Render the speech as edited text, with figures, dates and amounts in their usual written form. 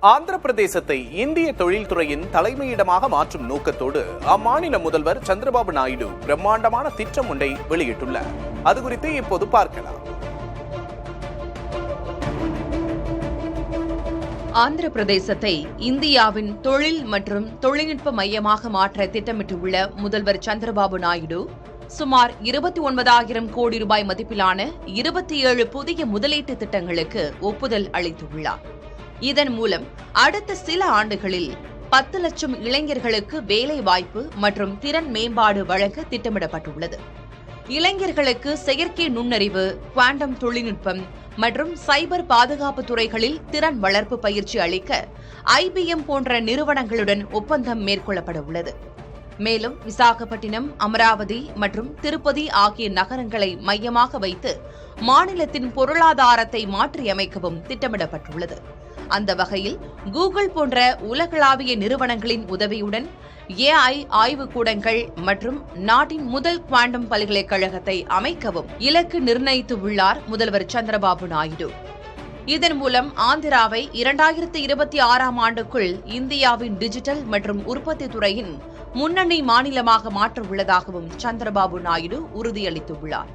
ஆந்திர பிரதேசத்தை இந்திய தொழில்துறையின் தலைமையிடமாக மாற்றும் நோக்கத்தோடு அம்மாநில முதல்வர் சந்திரபாபு நாயுடு பிரம்மாண்டமான திட்டம் ஒன்றை வெளியிட்டுள்ளார். அது குறித்து இப்போது பார்க்கலாம். ஆந்திர பிரதேசத்தை இந்தியாவின் தொழில் மற்றும் தொழில்நுட்ப மையமாக மாற்ற திட்டமிட்டுள்ள முதல்வர் சந்திரபாபு நாயுடு சுமார் 29,000 கோடி ரூபாய் மதிப்பிலான 27 புதிய முதலீட்டு திட்டங்களுக்கு ஒப்புதல் அளித்துள்ளார். இதன் மூலம் அடுத்த சில ஆண்டுகளில் 10 லட்சம் இளைஞர்களுக்கு வேலை வாய்ப்பு மற்றும் திறன் மேம்பாடு வழங்க திட்டமிடப்பட்டுள்ளது. இளைஞர்களுக்கு செயற்கை நுண்ணறிவு, குவாண்டம் தொழில்நுட்பம் மற்றும் சைபர் பாதுகாப்பு துறைகளில் திறன் வளர்ப்பு பயிற்சி அளிக்க IBM போன்ற நிறுவனங்களுடன் ஒப்பந்தம் மேற்கொள்ளப்பட உள்ளது. மேலும் விசாகப்பட்டினம், அமராவதி மற்றும் திருப்பதி ஆகிய நகரங்களை மையமாக வைத்து மாநிலத்தின் பொருளாதாரத்தை மாற்றியமைக்கவும் திட்டமிடப்பட்டுள்ளது. அந்த வகையில் கூகுள் போன்ற உலகளாவிய நிறுவனங்களின் உதவியுடன் AI ஆய்வுக்கூடங்கள் மற்றும் நாட்டின் முதல் குவாண்டம் பல்கலைக்கழகத்தை அமைக்கவும் இலக்கு நிர்ணயித்துள்ளார் முதல்வர் சந்திரபாபு நாயுடு. இதன் மூலம் ஆந்திராவை 2026ஆம் ஆண்டுக்குள் இந்தியாவின் டிஜிட்டல் மற்றும் உற்பத்தி துறையின் முன்னணி மாநிலமாக மாற்ற உள்ளதாகவும் சந்திரபாபு நாயுடு உறுதியளித்துள்ளார்.